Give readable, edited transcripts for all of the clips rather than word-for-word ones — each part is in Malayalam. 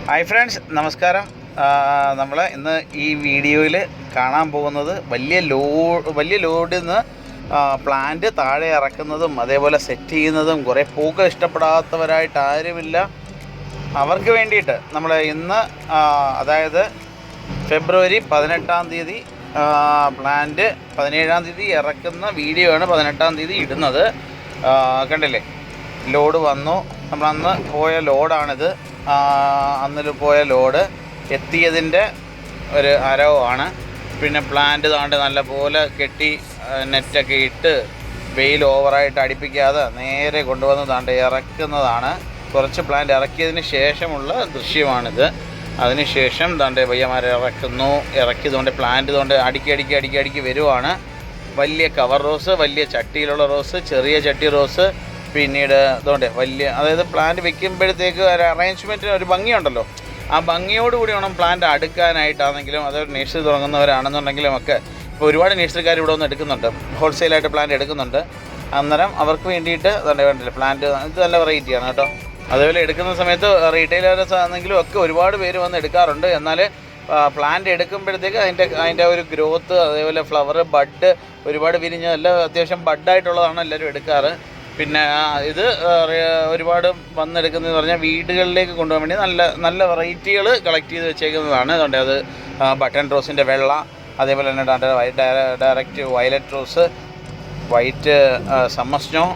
ഹായ് ഫ്രണ്ട്സ്, നമസ്കാരം. നമ്മൾ ഇന്ന് ഈ വീഡിയോയിൽ കാണാൻ പോകുന്നത് വലിയ ലോഡിൽ നിന്ന് പ്ലാന്റ് താഴെ ഇറക്കുന്നതും അതേപോലെ സെറ്റ് ചെയ്യുന്നതും കുറേ പൂക്കൾ ഇഷ്ടപ്പെടാത്തവരായിട്ട് ആരുമില്ല. അവർക്ക് വേണ്ടിയിട്ട് നമ്മൾ ഇന്ന് അതായത് ഫെബ്രുവരി 18-ാം തീയതി പ്ലാന്റ് 17-ാം തീയതി ഇറക്കുന്ന വീഡിയോ ആണ് 18-ാം തീയതി ഇടുന്നത്. കണ്ടില്ലേ, ലോഡ് വന്നു. നമ്മളന്ന് പോയ ലോഡാണിത്. അന്നിൽ പോയ ലോഡ് എത്തിയതിൻ്റെ ഒരു അരവാണ്. പിന്നെ പ്ലാന്റ് താണ്ട് നല്ലപോലെ കെട്ടി നെറ്റൊക്കെ ഇട്ട് വെയിൽ ഓവറായിട്ട് അടുപ്പിക്കാതെ നേരെ കൊണ്ടുവന്ന് താണ്ട് ഇറക്കുന്നതാണ്. കുറച്ച് പ്ലാന്റ് ഇറക്കിയതിന് ശേഷമുള്ള ദൃശ്യമാണിത്. അതിനുശേഷം താണ്ട് പയ്യന്മാരെ ഇറക്കിയതുകൊണ്ട് പ്ലാന്റ് കൊണ്ട് അടുക്കി വരുവാണ്. വലിയ കവർ റോസ്, വലിയ ചട്ടിയിലുള്ള റോസ്, ചെറിയ ചട്ടി റോസ്, പിന്നീട് ഇതുകൊണ്ട് വലിയ, അതായത് പ്ലാന്റ് വെക്കുമ്പോഴത്തേക്ക് ഒരു അറേഞ്ച്മെൻറ്റിന് ഒരു ഭംഗിയുണ്ടല്ലോ. ആ ഭംഗിയോടുകൂടി വേണം പ്ലാന്റ് അടുക്കാനായിട്ടാണെങ്കിലും അതൊരു നഴ്സറി തുടങ്ങുന്നവരാണെന്നുണ്ടെങ്കിലും ഒക്കെ. ഇപ്പോൾ ഒരുപാട് നഴ്സറിക്കാർ ഇവിടെ വന്ന് എടുക്കുന്നുണ്ട്, ഹോൾസെയിലായിട്ട് പ്ലാന്റ് എടുക്കുന്നുണ്ട്. അന്നേരം അവർക്ക് വേണ്ടിയിട്ട് അതുകൊണ്ട് വേണ്ടില്ല പ്ലാന്റ് ഇത് നല്ല വെറൈറ്റിയാണ് കേട്ടോ. അതേപോലെ എടുക്കുന്ന സമയത്ത് റീറ്റെയിലേഴ്സ് ആണെങ്കിലും ഒക്കെ ഒരുപാട് പേര് വന്ന് എടുക്കാറുണ്ട്. എന്നാൽ പ്ലാന്റ് എടുക്കുമ്പോഴത്തേക്ക് അതിൻ്റെ ഒരു ഗ്രോത്ത്, അതേപോലെ ഫ്ലവർ, ബഡ് ഒരുപാട് വിരിഞ്ഞ് എല്ലാം അത്യാവശ്യം ബഡായിട്ടുള്ളതാണ് എല്ലാവരും എടുക്കാറ്. പിന്നെ ഇത് ഒരുപാട് വന്നെടുക്കുന്നതെന്ന് പറഞ്ഞാൽ വീടുകളിലേക്ക് കൊണ്ടുപോകാൻ വേണ്ടി നല്ല വെറൈറ്റികൾ കളക്ട് ചെയ്ത് വെച്ചേക്കുന്നതാണ്. അതുകൊണ്ട് അത് ബട്ടൺ റോസിൻ്റെ വെള്ള, അതേപോലെ തന്നെ direct violet rose, white summer snow,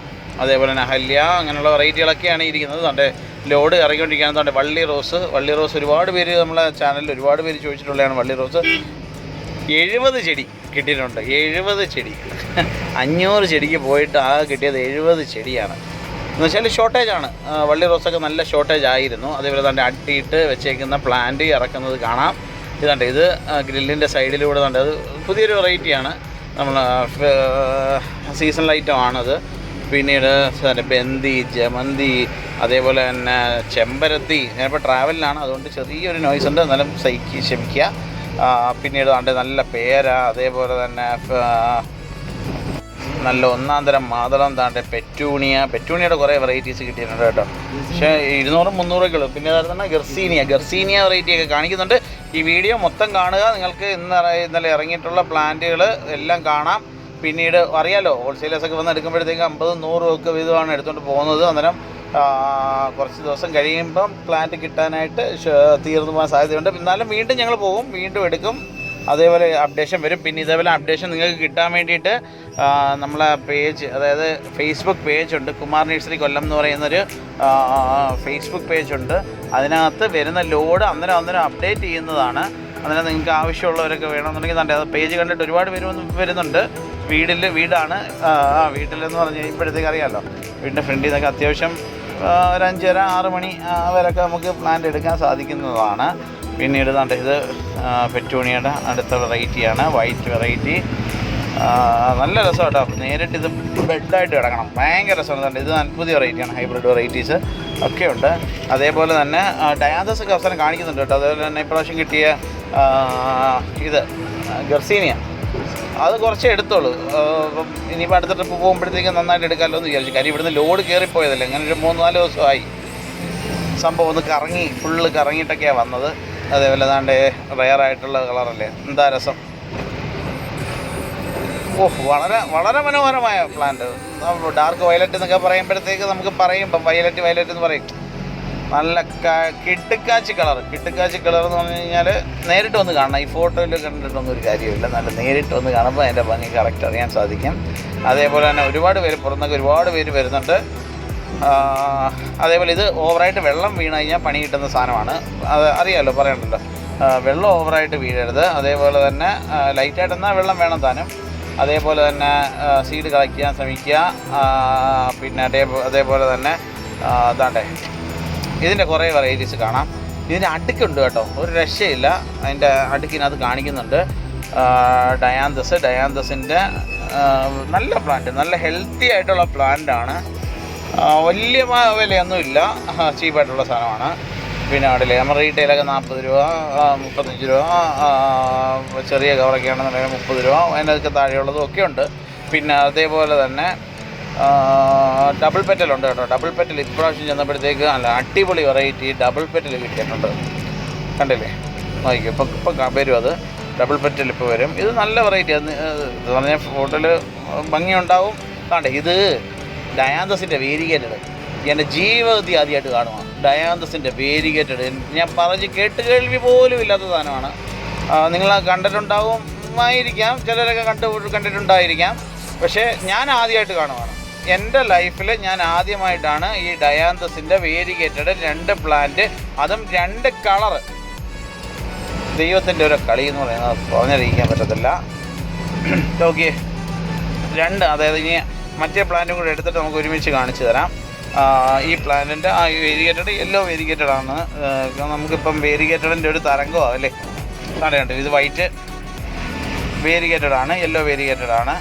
അതേപോലെ തന്നെ ഹല്യ, അങ്ങനെയുള്ള വെറൈറ്റികളൊക്കെയാണ് ഇരിക്കുന്നത്. അതുകൊണ്ട് ലോഡ് ഇറങ്ങിക്കൊണ്ടിരിക്കുകയാണ്. അതുകൊണ്ട് വള്ളി റോസ് ഒരുപാട് പേര് നമ്മളെ ചാനലിൽ ഒരുപാട് പേര് ചോദിച്ചിട്ടുള്ളതാണ്. വള്ളി റോസ് 70 ചെടി കിട്ടിയിട്ടുണ്ട്. 70 ചെടി 500 ചെടിക്ക് പോയിട്ട് കിട്ടിയത് 70 ചെടിയാണ്. എന്ന് വെച്ചാൽ ഷോർട്ടേജാണ്. വള്ളി റോസൊക്കെ നല്ല ഷോർട്ടേജ് ആയിരുന്നു. അതേപോലെ തന്നെ അട്ടിയിട്ട് വെച്ചേക്കുന്ന പ്ലാന്റ് ഇറക്കുന്നത് കാണാം. ഇതുണ്ട്, ഇത് ഗ്രില്ലിൻ്റെ സൈഡിലൂടെ ഉണ്ട്. അത് പുതിയൊരു വെറൈറ്റിയാണ്, നമ്മൾ സീസണൽ ഐറ്റമാണത്. പിന്നീട് ബന്ദി, ജമന്തി, അതേപോലെ തന്നെ ചെമ്പരത്തി. ഞാനിപ്പോൾ ട്രാവലിലാണ്, അതുകൊണ്ട് ചെറിയൊരു നോയ്സ് ഉണ്ട്, എന്നാലും ക്ഷമിക്കുക. പിന്നീട് നല്ല പേര, അതേപോലെ തന്നെ നല്ല ഒന്നാം തരം മാതളം, പെറ്റൂണിയുടെ കുറേ വെറൈറ്റീസ് കിട്ടിയിട്ടുണ്ട് കേട്ടോ. പക്ഷേ 200-300 കിലോ. പിന്നെ തന്നെ ഗർസീനിയ വെറൈറ്റിയൊക്കെ കാണിക്കുന്നുണ്ട്. ഈ വീഡിയോ മൊത്തം കാണുക. നിങ്ങൾക്ക് ഇന്നലെ ഇറങ്ങിയിട്ടുള്ള പ്ലാന്റുകൾ എല്ലാം കാണാം. പിന്നീട് അറിയാലോ, ഹോൾസെയിലേഴ്സൊക്കെ വന്ന് എടുക്കുമ്പോഴത്തേക്ക് 50-100 ഒക്കെ വീതമാണ് എടുത്തുകൊണ്ട് പോകുന്നത്. അന്നേരം കുറച്ച് ദിവസം കഴിയുമ്പം പ്ലാന്റ് കിട്ടാനായിട്ട് തീർന്നു പോകാൻ സാധ്യതയുണ്ട്. എന്നാലും വീണ്ടും ഞങ്ങൾ പോകും, വീണ്ടും എടുക്കും. അതേപോലെ അപ്ഡേഷൻ വരും. പിന്നെ ഇതേപോലെ അപ്ഡേഷൻ നിങ്ങൾക്ക് കിട്ടാൻ വേണ്ടിയിട്ട് നമ്മളെ പേജ്, അതായത് ഫേസ്ബുക്ക് പേജുണ്ട്, കുമാർ നഴ്സറി കൊല്ലം എന്ന് പറയുന്നൊരു ഫേസ്ബുക്ക് പേജുണ്ട്. അതിനകത്ത് വരുന്ന ലോഡ് അന്നേരം അപ്ഡേറ്റ് ചെയ്യുന്നതാണ്. അന്നേരം നിങ്ങൾക്ക് ആവശ്യമുള്ളവരൊക്കെ വേണമെന്നുണ്ടെങ്കിൽ അത് പേജ് കണ്ടിട്ട് ഒരുപാട് പേര് വരുന്നുണ്ട്. വീടാണ്. വീട്ടിലെന്ന് പറഞ്ഞ് കഴിയുമ്പോഴത്തേക്ക് അറിയാമല്ലോ, വീടിൻ്റെ ഫ്രണ്ടിൽ നിന്നൊക്കെ അത്യാവശ്യം ഒരു 5:30-6 മണി വരെയൊക്കെ നമുക്ക് പ്ലാന്റ് എടുക്കാൻ സാധിക്കുന്നതാണ്. പിന്നീട് ഇത് പെറ്റൂണിയുടെ അടുത്ത വെറൈറ്റിയാണ്, വൈറ്റ് വെറൈറ്റി. നല്ല രസം കേട്ടോ. നേരിട്ട് ഇത് ബെഡായിട്ട് കിടക്കണം, ഭയങ്കര രസമാണ്. ഇത് പുതിയ വെറൈറ്റിയാണ്, ഹൈബ്രിഡ് വെറൈറ്റീസ് ഒക്കെ ഉണ്ട്. അതേപോലെ തന്നെ ഡയാന്തസൊക്കെ അവസാനം കാണിക്കുന്നുണ്ട് കേട്ടോ. അതേപോലെ തന്നെ ഇപ്രാവശ്യം കിട്ടിയ ഇത് ഗർസീനിയ, അത് കുറച്ചേ എടുത്തോളൂ. അപ്പം ഇനിയിപ്പോൾ അടുത്ത ട്രിപ്പ് പോകുമ്പോഴത്തേക്കും നന്നായിട്ട് എടുക്കാമല്ലോ എന്ന് വിചാരിച്ചു. കാര്യം ഇവിടുന്ന് ലോഡ് കയറിപ്പോയതല്ലേ. അങ്ങനെ ഒരു 3-4 ദിവസമായി സംഭവം. ഒന്ന് ഫുള്ള് കറങ്ങിയിട്ടൊക്കെയാണ് വന്നത്. അതേപോലെ റയറായിട്ടുള്ള കളറല്ലേ, എന്താ രസം. വളരെ മനോഹരമായ പ്ലാന്റ്. ഡാർക്ക് വയലറ്റ് എന്നൊക്കെ പറയുമ്പോഴത്തേക്ക് നമുക്ക് വയലറ്റ് എന്ന് പറയും. നല്ല കിട്ടുക്കാച്ചി കളർ എന്ന് പറഞ്ഞു കഴിഞ്ഞാൽ നേരിട്ട് വന്ന് കാണണം. ഈ ഫോട്ടോയിൽ കണ്ടിട്ടൊന്നും ഒരു കാര്യമില്ല. നല്ല നേരിട്ട് വന്ന് കാണുമ്പോൾ അതിൻ്റെ ഭംഗി കറക്റ്റ് അറിയാൻ സാധിക്കും. അതേപോലെ തന്നെ ഒരുപാട് പേര് പുറത്തൊക്കെ ഒരുപാട് പേര് വരുന്നുണ്ട്. അതേപോലെ ഇത് ഓവറായിട്ട് വെള്ളം വീണ് കഴിഞ്ഞാൽ പണി കിട്ടുന്ന സാധനമാണ്. അത് അറിയാമല്ലോ, പറയണ്ടല്ലോ. വെള്ളം ഓവറായിട്ട് വീഴരുത്. അതേപോലെ തന്നെ ലൈറ്റായിട്ട് എന്നാൽ വെള്ളം വേണം താനും. അതേപോലെ തന്നെ സീഡ് കളക്ട് ചെയ്യാൻ ശ്രമിക്കുക. പിന്നെ അതേപോലെ തന്നെ ഇതിൻ്റെ കുറേ വെറൈറ്റീസ് കാണാം. ഇതിൻ്റെ അടുക്കുണ്ട് കേട്ടോ, ഒരു രക്ഷയില്ല. അതിൻ്റെ അടുക്കിനകത്ത് കാണിക്കുന്നുണ്ട്. ഡയാന്തസിൻ്റെ നല്ല പ്ലാന്റ്, നല്ല ഹെൽത്തി ആയിട്ടുള്ള പ്ലാന്റാണ്. വലിയ വിലയൊന്നുമില്ല, ചീപ്പായിട്ടുള്ള സാധനമാണ്. പിന്നെ അവിടെ നമ്മൾ റീറ്റെയിലൊക്കെ 40 രൂപ, 35 രൂപ, ചെറിയ കവറൊക്കെ ആണെന്നുണ്ടെങ്കിൽ 30 രൂപ, അതിനൊക്കെ താഴെയുള്ളതും ഒക്കെ ഉണ്ട്. പിന്നെ അതേപോലെ തന്നെ ഡബിൾ പെറ്റലുണ്ട് കേട്ടോ. ഡബിൾ പെറ്റൽ ഇപ്രാവശ്യം ചെന്നപ്പോഴത്തേക്ക് നല്ല അടിപൊളി വെറൈറ്റി ഡബിൾ പെറ്റൽ കിട്ടിയിട്ടുണ്ട്. കണ്ടില്ലേ, നോക്കിക്കോ, ഇപ്പം വരും, അത് ഡബിൾ പെറ്റൽ ഇപ്പോൾ വരും. ഇത് നല്ല വെറൈറ്റി. അത് പറഞ്ഞാൽ ഫോട്ടോയിൽ ഭംഗിയുണ്ടാവും. കണ്ടേ, ഇത് ഡയാന്തസിൻ്റെ വേരിഗേറ്റഡ്. എൻ്റെ ജീവിതത്തിൽ ആദ്യമായിട്ട് കാണുക ഡയാന്തസിൻ്റെ വേരിഗേറ്റഡ്. ഞാൻ പറഞ്ഞ് കേൾവി പോലും ഇല്ലാത്ത സാധനമാണ്. നിങ്ങൾ കണ്ടിട്ടുണ്ടാവുമായിരിക്കാം, ചിലരൊക്കെ കണ്ടിട്ടുണ്ടായിരിക്കാം. പക്ഷേ ഞാൻ ആദ്യമായിട്ട് കാണുവാണ്. എൻ്റെ ലൈഫിൽ ഞാൻ ആദ്യമായിട്ടാണ് ഈ ഡയാന്തസിൻ്റെ വേരിഗേറ്റഡ് 2 പ്ലാന്റ്, അതും 2 കളറ്. ദൈവത്തിൻ്റെ ഒരു കളി എന്ന് പറയുന്നത് പറഞ്ഞറിയിക്കാൻ പറ്റത്തില്ല. ഓക്കെ, 2, അതായത് ഇനി മറ്റേ പ്ലാന്റും കൂടെ എടുത്തിട്ട് നമുക്ക് ഒരുമിച്ച് കാണിച്ചു തരാം. ഈ പ്ലാന്റിൻ്റെ വേരിഗേറ്റഡ് യെല്ലോ വേരിഗേറ്റഡ് ആണ്. നമുക്കിപ്പം വേരിഗേറ്റഡിൻ്റെ ഒരു തരംഗമാണ് അല്ലേ. കണ്ടോ, ഇത് വൈറ്റ് വേരിഗേറ്റഡ് ആണ്, യെല്ലോ വേരിഗേറ്റഡ് ആണ്.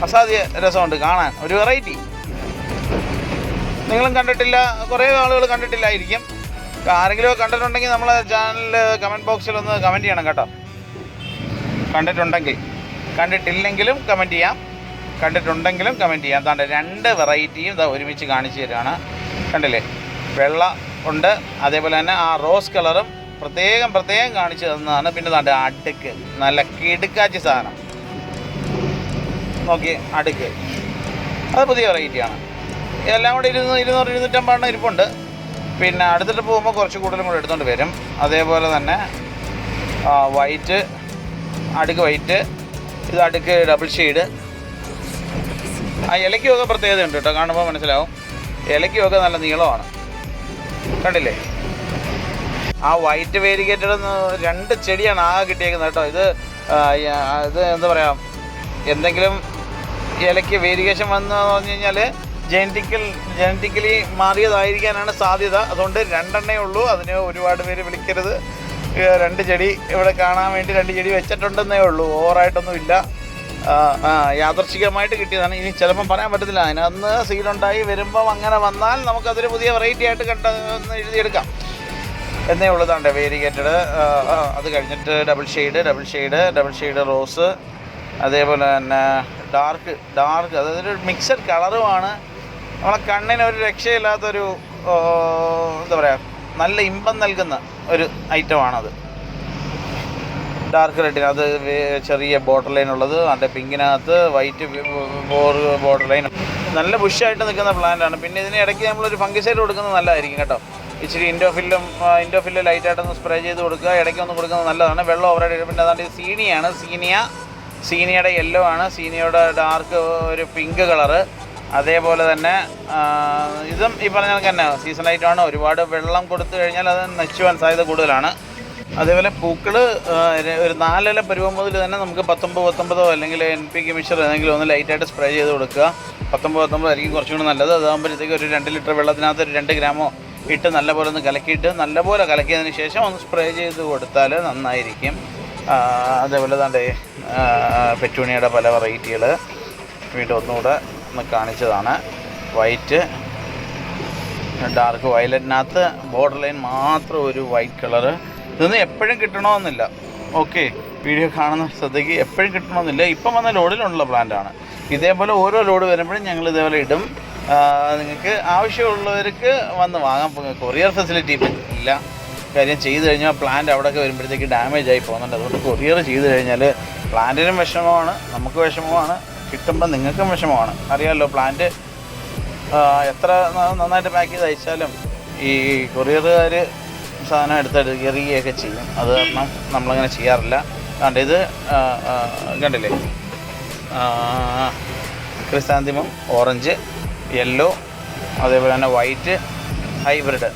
അസാധ്യ രസമുണ്ട് കാണാൻ, ഒരു വെറൈറ്റി. നിങ്ങളും കണ്ടിട്ടില്ല, കുറേ ആളുകൾ കണ്ടിട്ടില്ലായിരിക്കും. ആരെങ്കിലും കണ്ടിട്ടുണ്ടെങ്കിൽ നമ്മളെ ചാനലിൽ കമൻറ്റ് ബോക്സിൽ ഒന്ന് കമൻറ്റ് ചെയ്യണം കേട്ടോ. കണ്ടിട്ടുണ്ടെങ്കിൽ, കണ്ടിട്ടില്ലെങ്കിലും കമൻറ്റ് ചെയ്യാം, കണ്ടിട്ടുണ്ടെങ്കിലും കമൻറ്റ് ചെയ്യാം. താണ്ട 2 വെറൈറ്റിയും ഇതാ ഒരുമിച്ച് കാണിച്ചു തരികയാണ്. കണ്ടില്ലേ, വെള്ള ഉണ്ട്, അതേപോലെ തന്നെ ആ റോസ് കളറും പ്രത്യേകം കാണിച്ചു തന്നതാണ്. പിന്നെ താണ്ട അടുക്ക്, നല്ല കിടുക്കാച്ചി സാധനം നോക്കി, അടുക്ക്, അത് പുതിയ വെറൈറ്റിയാണ്. എല്ലാം കൂടി 200-250 ഇരിപ്പുണ്ട്. പിന്നെ അടുത്തിട്ട് പോകുമ്പോൾ കുറച്ച് കൂടുതലും കൂടെ എടുത്തുകൊണ്ട് വരും. അതേപോലെ തന്നെ വൈറ്റ്, അടുക്ക് വൈറ്റ്, ഇത് അടുക്ക് ഡബിൾ ഷെയ്ഡ്. ആ ഇലയ്ക്കുമൊക്കെ പ്രത്യേകത ഉണ്ട് കേട്ടോ, കാണുമ്പോൾ മനസ്സിലാവും. ഇലയ്ക്കുമൊക്കെ നല്ല നീളമാണ്, കണ്ടില്ലേ. ആ വൈറ്റ് വേരിഗേറ്റഡ് 2 ചെടിയാണ് ആകെ കിട്ടിയേക്കുന്നത് കേട്ടോ. ഇത് എന്താ പറയുക, എന്തെങ്കിലും ഇലയ്ക്ക് വേരിഗേഷൻ വന്നു പറഞ്ഞു കഴിഞ്ഞാൽ ജനറ്റിക്കലി മാറിയതായിരിക്കാനാണ് സാധ്യത. അതുകൊണ്ട് 2 ഉള്ളൂ. അതിന് ഒരുപാട് പേര് വിളിക്കരുത്. 2 ചെടി ഇവിടെ കാണാൻ വേണ്ടി 2 ചെടി വെച്ചിട്ടുണ്ടെന്നേ ഉള്ളൂ, ഓവറായിട്ടൊന്നുമില്ല. യാദർച്ഛികമായിട്ട് കിട്ടിയതാണ്. ഇനി ചിലപ്പം പറയാൻ പറ്റത്തില്ല, അതിനകത്ത് സീഡുണ്ടായി വരുമ്പം അങ്ങനെ വന്നാൽ നമുക്കതൊരു പുതിയ വെറൈറ്റി ആയിട്ട് എഴുതിയെടുക്കാം എന്നേ ഉള്ളതാണ്ട്. വേരിഗേറ്റഡ്, അത് കഴിഞ്ഞിട്ട് ഡബിൾ ഷെയ്ഡ് റോസ്, അതേപോലെ തന്നെ ഡാർക്ക്, അതായത് ഒരു മിക്സഡ് കളറുമാണ്. നമ്മളെ കണ്ണിന് ഒരു രക്ഷയില്ലാത്തൊരു എന്താ പറയുക, നല്ല ഇമ്പം നൽകുന്ന ഒരു ഐറ്റമാണത്. ഡാർക്ക് റെഡിന് അത് ചെറിയ ബോർഡർ ലൈൻ ഉള്ളത്, അതിൻ്റെ പിങ്കിനകത്ത് വൈറ്റ് ബോർഡർ ലൈൻ, നല്ല ബുഷായിട്ട് നിൽക്കുന്ന പ്ലാന്റാണ്. പിന്നെ ഇതിന് ഇടയ്ക്ക് നമ്മളൊരു ഫംഗിസൈഡ് കൊടുക്കുന്നത് നല്ലതായിരിക്കും കേട്ടോ. ഇച്ചിരി ഇൻഡോഫില്ല് ലൈറ്റായിട്ടൊന്ന് സ്പ്രേ ചെയ്ത് കൊടുക്കുക, ഇടയ്ക്കൊന്ന് കൊടുക്കുന്നത് നല്ലതാണ്. വെള്ളം ഓവറായിട്ട്. പിന്നെ അതാണ്ട് സീനിയാണ്, സീനിയയുടെ യെല്ലോ ആണ്, സീനിയയുടെ ഡാർക്ക് ഒരു പിങ്ക് കളറ്. അതേപോലെ തന്നെ ഇതും ഈ പറഞ്ഞ കണക്ക് തന്നെ സീസൺ ലൈറ്റാണ്. ഒരുപാട് വെള്ളം കൊടുത്തു കഴിഞ്ഞാൽ അത് നശിച്ചുവാൻ സാധ്യത കൂടുതലാണ്. അതേപോലെ പൂക്കൾ ഒരു 4 ഇല പരുവം മുതൽ തന്നെ നമുക്ക് 19 അല്ലെങ്കിൽ NPK മിക്സർ ഏതെങ്കിലും ഒന്ന് ലൈറ്റായിട്ട് സ്പ്രേ ചെയ്ത് കൊടുക്കുക. 19 ആയിരിക്കും കുറച്ചുകൂടി നല്ലത്. അതാകുമ്പോഴത്തേക്ക് ഒരു 2 ലിറ്റർ വെള്ളത്തിനകത്ത് ഒരു 2 ഗ്രാമോ ഇട്ട് നല്ലപോലെ ഒന്ന് നല്ലപോലെ കലക്കിയതിന് ശേഷം ഒന്ന് സ്പ്രേ ചെയ്ത് കൊടുത്താൽ നന്നായിരിക്കും. അതേപോലെ തന്നെ പെറ്റൂണിയുടെ പല വെറൈറ്റികൾ വീണ്ടും ഒന്നുകൂടെ ഒന്ന് കാണിച്ചതാണ്. വൈറ്റ്, ഡാർക്ക് വയലറ്റിനകത്ത് ബോർഡർ ലൈൻ മാത്രം ഒരു വൈറ്റ് കളറ്. ഇതൊന്നും എപ്പോഴും കിട്ടണമെന്നില്ല. ഓക്കെ, വീഡിയോ കാണുന്ന ശ്രദ്ധയ്ക്ക് എപ്പോഴും കിട്ടണമെന്നില്ല. ഇപ്പം വന്ന ലോഡിലുള്ള പ്ലാന്റാണ്. ഇതേപോലെ ഓരോ ലോഡ് വരുമ്പോഴും ഞങ്ങൾ ഇതേപോലെ ഇടും. നിങ്ങൾക്ക് ആവശ്യമുള്ളവർക്ക് വന്ന് വാങ്ങാൻ. കൊറിയർ ഫെസിലിറ്റി ഇല്ല. കാര്യം ചെയ്ത് കഴിഞ്ഞാൽ പ്ലാന്റ് അവിടെയൊക്കെ വരുമ്പോഴത്തേക്ക് ഡാമേജ് ആയി പോകുന്നുണ്ട്. അതുകൊണ്ട് കൊറിയർ ചെയ്ത് കഴിഞ്ഞാൽ പ്ലാന്റിനും വിഷമമാണ്, നമുക്ക് വിഷമമാണ്, കിട്ടുമ്പോൾ നിങ്ങൾക്കും വിഷമമാണ്. അറിയാമല്ലോ, പ്ലാന്റ് എത്ര നന്നായിട്ട് പാക്ക് ചെയ്ത് അയച്ചാലും ഈ കൊറിയറുകാർ സാധനം എടുത്ത് എറിയുകയൊക്കെ ചെയ്യും. അത് കാരണം നമ്മളങ്ങനെ ചെയ്യാറില്ല. കണ്ട ഇത് കണ്ടില്ലേ, ക്രിസാന്തിമം, ഓറഞ്ച്, യെല്ലോ, അതേപോലെ തന്നെ വൈറ്റ് ഹൈബ്രിഡ്,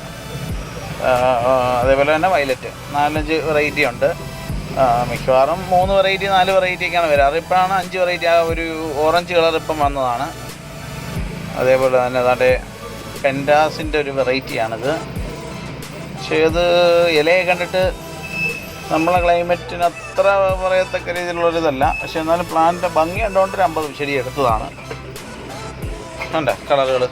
അതേപോലെ തന്നെ വയലറ്റ്, 4-5 വെറൈറ്റി ഉണ്ട്. മിക്കവാറും 3 വെറൈറ്റി 4 വെറൈറ്റിയൊക്കെയാണ് വരാറ്. ഇപ്പോഴാണ് 5 വെറൈറ്റി. ആ ഒരു ഓറഞ്ച് കളർ ഇപ്പം വന്നതാണ്. അതേപോലെ തന്നെ അതാണ്ട് പെൻഡാസിൻ്റെ ഒരു വെറൈറ്റിയാണിത്. പക്ഷേ ഇത് ഇലയെ കണ്ടിട്ട് നമ്മളെ ക്ലൈമറ്റിന് അത്ര പറയത്തക്ക രീതിയിലുള്ളൊരിതല്ല. പക്ഷെ എന്നാലും പ്ലാന്റിൻ്റെ ഭംഗി കണ്ടുകൊണ്ട് ഒരു 50 ചെടി എടുത്തതാണ്. ഉണ്ട് കളറുകൾ,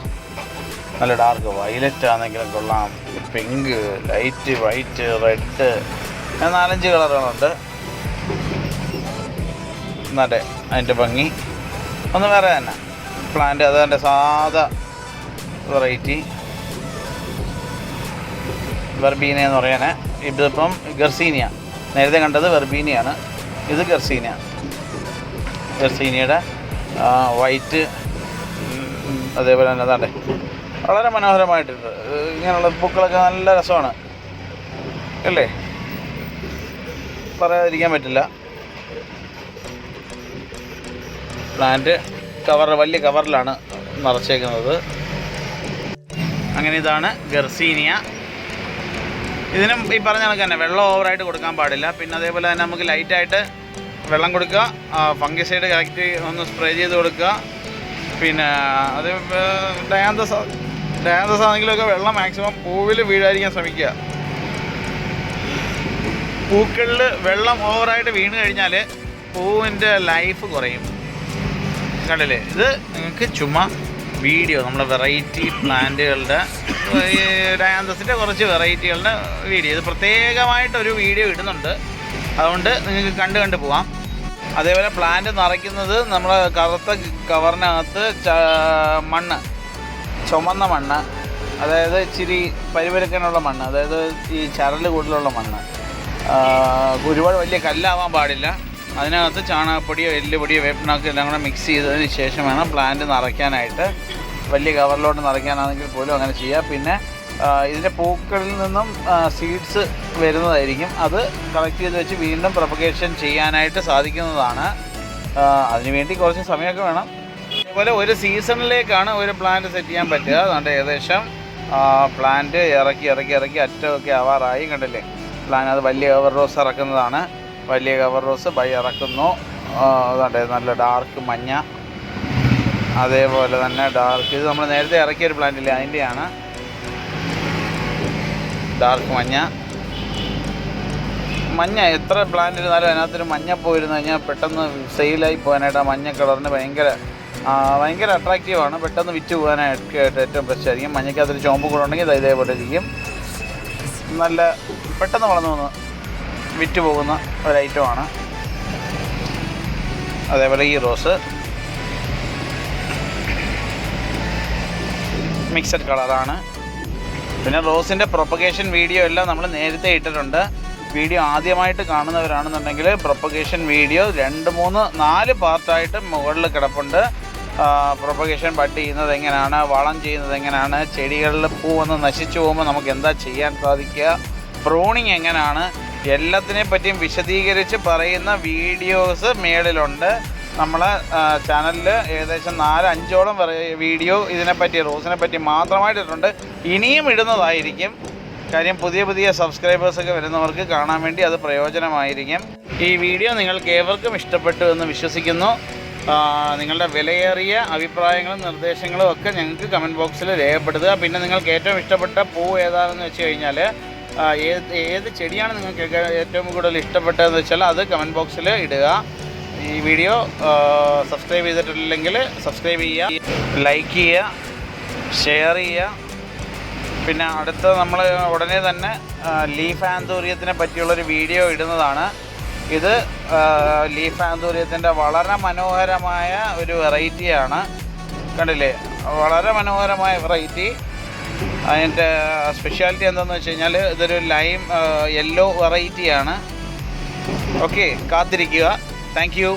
നല്ല ഡാർക്ക് വയലറ്റ് ആണെങ്കിലും കൊള്ളാം, പിങ്ക്, ലൈറ്റ് വൈറ്റ്, റെഡ്, 4-5 കളറുകളുണ്ട്. എന്നാട്ടെ അതിൻ്റെ ഭംഗി ഒന്ന് വേറെ തന്നെ. പ്ലാന്റ് അതതിൻ്റെ സാധാ വെറൈറ്റി. വെർബീന എന്ന് പറയാൻ. ഇതിപ്പം ഗർസീനിയ, നേരത്തെ കണ്ടത് വെർബീനിയാണ്, ഇത് ഗർസീനിയ. ഗർസീനിയയുടെ വൈറ്റ് അതേപോലെ തന്നെ അതാണ്ട് വളരെ മനോഹരമായിട്ടുണ്ട്. ഇങ്ങനെയുള്ള പൂക്കളൊക്കെ നല്ല രസമാണ് അല്ലേ, പറയാതിരിക്കാൻ പറ്റില്ല. പ്ലാന്റ് വലിയ കവറിലാണ് നിറച്ചേക്കുന്നത്. അങ്ങനെ ഇതാണ് ഗർസീനിയ. ഇതിനും ഈ പറഞ്ഞ കണക്ക് തന്നെ വെള്ളം ഓവറായിട്ട് കൊടുക്കാൻ പാടില്ല. പിന്നെ അതേപോലെ തന്നെ നമുക്ക് ലൈറ്റായിട്ട് വെള്ളം കൊടുക്കുക, ഫംഗിസൈഡ് കറക്റ്റ് ഒന്ന് സ്പ്രേ ചെയ്ത് കൊടുക്കുക. പിന്നെ അത് ഡയാന്തസ് ആണെങ്കിലൊക്കെ വെള്ളം മാക്സിമം പൂവിൽ വീഴാതിരിക്കാൻ ശ്രമിക്കുക. പൂക്കളിൽ വെള്ളം ഓവറായിട്ട് വീണ് കഴിഞ്ഞാൽ പൂവിൻ്റെ ലൈഫ് കുറയും. കണ്ടില്ലേ, ഇത് നിങ്ങൾക്ക് ചുമ്മാ വീഡിയോ നമ്മളെ വെറൈറ്റി പ്ലാന്റുകളുടെ ഡയാന്തസിൻ്റെ കുറച്ച് വെറൈറ്റികളുടെ വീഡിയോ, ഇത് പ്രത്യേകമായിട്ടൊരു വീഡിയോ ഇടുന്നുണ്ട്, അതുകൊണ്ട് നിങ്ങൾക്ക് കണ്ട് പോവാം. അതേപോലെ പ്ലാന്റ് നിറയ്ക്കുന്നത് നമ്മൾ കറുത്ത കവറിനകത്ത് മണ്ണ്, ചുമന്ന മണ്ണ്, അതായത് ഇച്ചിരി പരിപരുക്കാനുള്ള മണ്ണ്, അതായത് ഈ ചരൽ കൂടുതലുള്ള മണ്ണ്, ഒരുപാട് വലിയ കല്ലാവാൻ പാടില്ല. അതിനകത്ത് ചാണകപ്പൊടിയോ എല്ലുപൊടിയോ വേപ്പിനാക്കോ എല്ലാം കൂടെ മിക്സ് ചെയ്തതിന് ശേഷം വേണം പ്ലാന്റ് നിറയ്ക്കാനായിട്ട്. വലിയ കവറിലോട്ട് നിറയ്ക്കാനാണെങ്കിൽ പോലും അങ്ങനെ ചെയ്യാം. പിന്നെ ഇതിൻ്റെ പൂക്കളിൽ നിന്നും സീഡ്സ് വരുന്നതായിരിക്കും, അത് കളക്ട് ചെയ്ത് വെച്ച് വീണ്ടും പ്രൊപ്പഗേഷൻ ചെയ്യാനായിട്ട് സാധിക്കുന്നതാണ്. അതിനുവേണ്ടി കുറച്ച് സമയമൊക്കെ വേണം. അതേപോലെ ഒരു സീസണിലേക്കാണ് ഒരു പ്ലാന്റ് സെറ്റ് ചെയ്യാൻ പറ്റുക. അതുകൊണ്ട് ഏകദേശം പ്ലാന്റ് ഇറക്കി അറ്റമൊക്കെ ആവാറായി. കണ്ടില്ലേ, പ്ലാന്റ് അത് വലിയ കവർ റോസ് ഇറക്കുന്നതാണ്. വലിയ കവർ റോസ് ഇറക്കുന്നു. അതുകൊണ്ട് നല്ല ഡാർക്ക് മഞ്ഞ, അതേപോലെ തന്നെ ഡാർക്ക്, ഇത് നമ്മൾ നേരത്തെ ഇറക്കിയൊരു പ്ലാന്റില്ലേ അതിൻ്റെയാണ് ഡാർക്ക് മഞ്ഞ. എത്ര പ്ലാന്റ് ഇരുന്നാലും അതിനകത്തൊരു മഞ്ഞ പോയിരുന്നു കഴിഞ്ഞാൽ പെട്ടെന്ന് സെയിലായി പോകാനായിട്ട് ആ മഞ്ഞ കളറിന് ഭയങ്കര അട്രാക്റ്റീവാണ്. പെട്ടെന്ന് വിറ്റ് പോകാനായിട്ട് ഏറ്റവും ബെസ്റ്റ് ആയിരിക്കും. മഞ്ഞയ്ക്കകത്തൊരു ചുവപ്പ് കൂടെ ഉണ്ടെങ്കിൽ ഇതേപോലെ ഇരിക്കും, നല്ല പെട്ടെന്ന് വളർന്നു വിറ്റ് പോകുന്ന ഒരു ഐറ്റമാണ്. അതേപോലെ ഈ റോസ് മിക്സഡ് കളറാണ്. പിന്നെ റോസിൻ്റെ പ്രൊപ്പഗേഷൻ വീഡിയോ എല്ലാം നമ്മൾ നേരത്തെ ഇട്ടിട്ടുണ്ട്. വീഡിയോ ആദ്യമായിട്ട് കാണുന്നവരാണെന്നുണ്ടെങ്കിൽ പ്രൊപ്പഗേഷൻ വീഡിയോ 2, 3, 4 പാർട്ടായിട്ട് മുകളിൽ കിടപ്പുണ്ട്. പ്രൊപ്പഗേഷൻ ബഡ് ചെയ്യുന്നത് എങ്ങനെയാണ്, വളം ചെയ്യുന്നത് എങ്ങനെയാണ്, ചെടികളിൽ പൂവൊന്ന് നശിച്ചു പോകുമ്പോൾ നമുക്ക് എന്താ ചെയ്യാൻ സാധിക്കുക, പ്രൂണിങ് എങ്ങനെയാണ്, എല്ലാത്തിനെ പറ്റിയും വിശദീകരിച്ച് പറയുന്ന വീഡിയോസ് മേളിലുണ്ട്. നമ്മളെ ചാനലിൽ ഏകദേശം 4-5ഓളം വീഡിയോ ഇതിനെപ്പറ്റി, റോസിനെ പറ്റി മാത്രമായിട്ടിട്ടുണ്ട്. ഇനിയും ഇടുന്നതായിരിക്കും. കാര്യം പുതിയ സബ്സ്ക്രൈബേഴ്സൊക്കെ വരുന്നവർക്ക് കാണാൻ വേണ്ടി അത് പ്രയോജനമായിരിക്കും. ഈ വീഡിയോ നിങ്ങൾക്ക് ഏവർക്കും ഇഷ്ടപ്പെട്ടു എന്ന് വിശ്വസിക്കുന്നു. നിങ്ങളുടെ വിലയേറിയ അഭിപ്രായങ്ങളും നിർദ്ദേശങ്ങളും ഒക്കെ ഞങ്ങൾക്ക് കമൻറ്റ് ബോക്സിൽ രേഖപ്പെടുത്തുക. പിന്നെ നിങ്ങൾക്ക് ഏറ്റവും ഇഷ്ടപ്പെട്ട പൂ ഏതാണെന്ന് വെച്ച് കഴിഞ്ഞാൽ, ഏത് ചെടിയാണ് നിങ്ങൾക്ക് ഏറ്റവും കൂടുതൽ ഇഷ്ടപ്പെട്ടതെന്ന് വെച്ചാൽ അത് കമൻറ്റ് ബോക്സിൽ ഇടുക. ഈ വീഡിയോ സബ്സ്ക്രൈബ് ചെയ്തിട്ടില്ലെങ്കിൽ സബ്സ്ക്രൈബ് ചെയ്യുക, ലൈക്ക് ചെയ്യുക, ഷെയർ ചെയ്യുക. പിന്നെ അടുത്ത നമ്മൾ ഉടനെ തന്നെ ലീഫ് ആന്തൂറിയത്തിനെ പറ്റിയുള്ളൊരു വീഡിയോ ഇടുന്നതാണ്. ഇത് ലീഫ് ആന്തൂറിയത്തിൻ്റെ വളരെ മനോഹരമായ ഒരു വെറൈറ്റിയാണ്. കണ്ടില്ലേ, വളരെ മനോഹരമായ വെറൈറ്റി. അതിൻ്റെ സ്പെഷ്യാലിറ്റി എന്താണെന്ന് വെച്ച് കഴിഞ്ഞാൽ ഇതൊരു യെല്ലോ വെറൈറ്റിയാണ്. ഓക്കെ, കാത്തിരിക്കുക. Thank you.